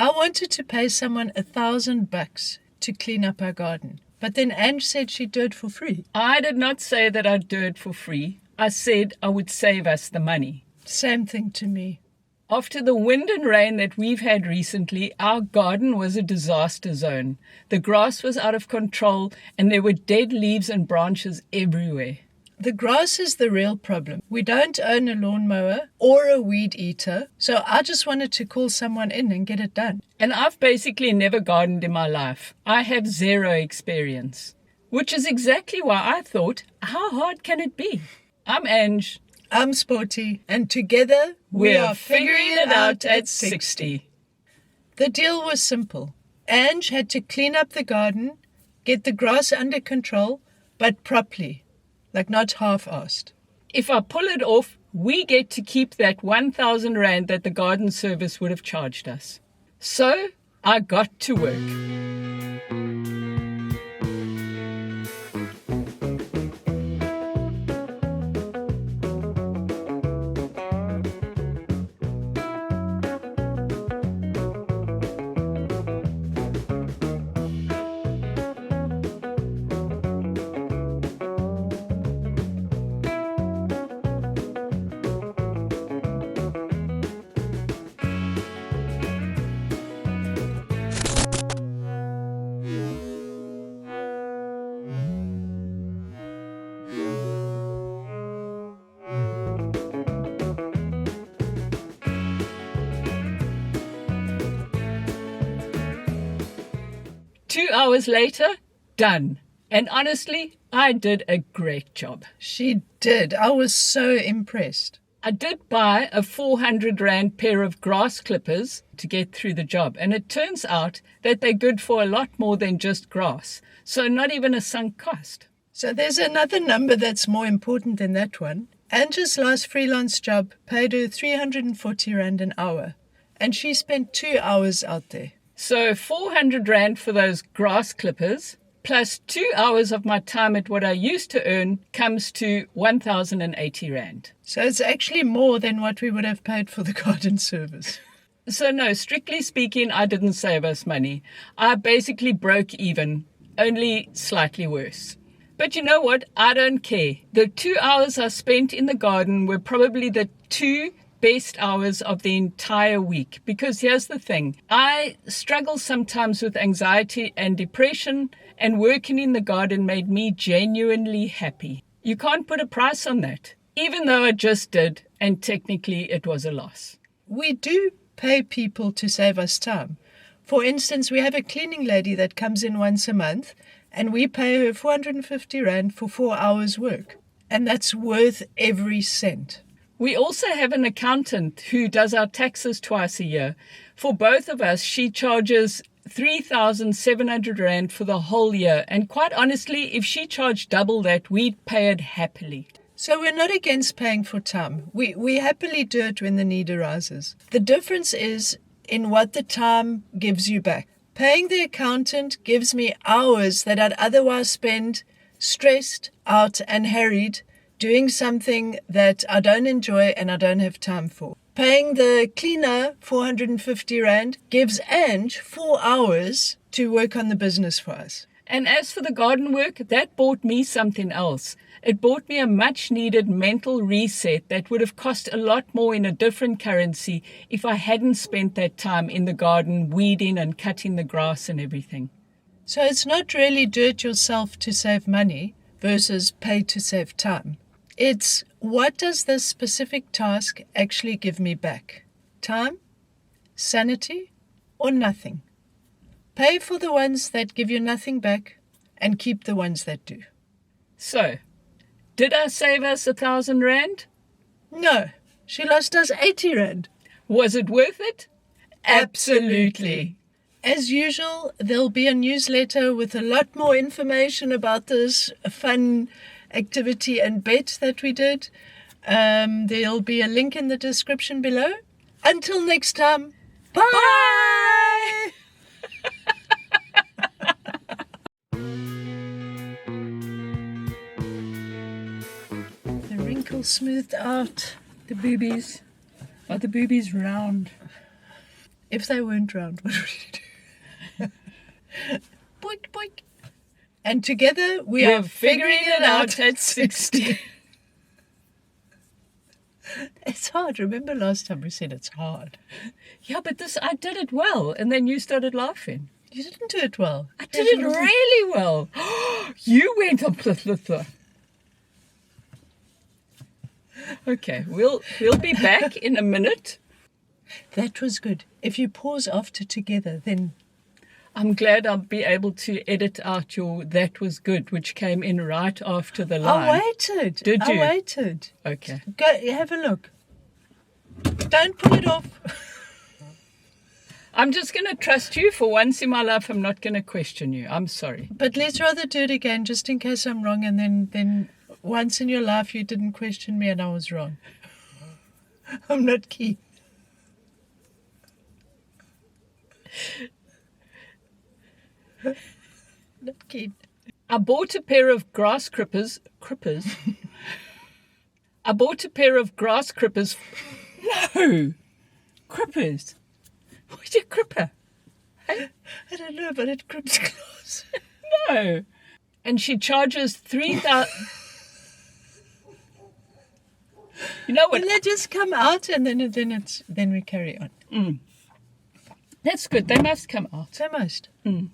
I wanted to pay someone $1,000 to clean up our garden, but then Ange said she'd do it for free. I did not say that I'd do it for free. I said I would save us the money. Same thing to me. After the wind and rain that we've had recently, our garden was a disaster zone. The grass was out of control and there were dead leaves and branches everywhere. The grass is the real problem. We don't own a lawnmower or a weed eater, so I just wanted to call someone in and get it done. And I've basically never gardened in my life. I have zero experience, which is exactly why I thought, how hard can it be? I'm Ange. I'm Sporty, and together we are figuring it out at 60. The deal was simple. Ange had to clean up the garden, get the grass under control, but properly. Like not half-assed. If I pull it off, we get to keep that 1,000 Rand that the garden service would have charged us. So I got to work. 2 hours later, done. And honestly, I did a great job. She did. I was so impressed. I did buy a 400 Rand pair of grass clippers to get through the job. And it turns out that they're good for a lot more than just grass. So not even a sunk cost. So there's another number that's more important than that one. Ange's last freelance job paid her 340 Rand an hour. And she spent 2 hours out there. So 400 Rand for those grass clippers, plus 2 hours of my time at what I used to earn, comes to 1,080 Rand. So it's actually more than what we would have paid for the garden service. So no, strictly speaking, I didn't save us money. I basically broke even, only slightly worse. But you know what? I don't care. The 2 hours I spent in the garden were probably the 2 best hours of the entire week. Because here's the thing. I struggle sometimes with anxiety and depression, and working in the garden made me genuinely happy. You can't put a price on that. Even though I just did, and technically it was a loss. We do pay people to save us time. For instance, we have a cleaning lady that comes in once a month, and we pay her 450 Rand for 4 hours work. And that's worth every cent. We also have an accountant who does our taxes twice a year. For both of us, she charges 3,700 Rand for the whole year. And quite honestly, if she charged double that, we'd pay it happily. So we're not against paying for time. We happily do it when the need arises. The difference is in what the time gives you back. Paying the accountant gives me hours that I'd otherwise spend stressed out and harried doing something that I don't enjoy and I don't have time for. Paying the cleaner 450 Rand gives Ange 4 hours to work on the business for us. And as for the garden work, that bought me something else. It bought me a much-needed mental reset that would have cost a lot more in a different currency if I hadn't spent that time in the garden weeding and cutting the grass and everything. So it's not really do it yourself to save money versus pay to save time. It's what does this specific task actually give me back? Time, sanity, or nothing? Pay for the ones that give you nothing back and keep the ones that do. So, did I save us 1,000 Rand? No, she lost us 80 Rand. Was it worth it? Absolutely. As usual, there'll be a newsletter with a lot more information about this fun activity and bet that we did. There'll be a link in the description below. Until next time, bye! Bye! The wrinkles smoothed out. The boobies. Are the boobies round? If they weren't round, what would you do? Boink, boink. And together we're figuring it out at 60. It's hard. Remember last time we said it's hard. Yeah, but I did it well, and then you started laughing. You didn't do it well. I did it really well. You went on blah. Okay, we'll be back in a minute. That was good. If you pause after together, then... I'm glad I'll be able to edit out your "that was good," which came in right after the line. I waited. Did you? I waited. Okay. Go, have a look. Don't put it off. I'm just going to trust you. For once in my life, I'm not going to question you. I'm sorry. But let's rather do it again, just in case I'm wrong, and then once in your life you didn't question me and I was wrong. I'm not keen. Not keen. I bought a pair of grass crippers. I bought a pair of grass crippers. No! Crippers. What's a cripper? I don't know, but it crips glass. No. And she charges 3,000. You know what? And they just come out and then we carry on. That's good. They must come out. They must. Mm.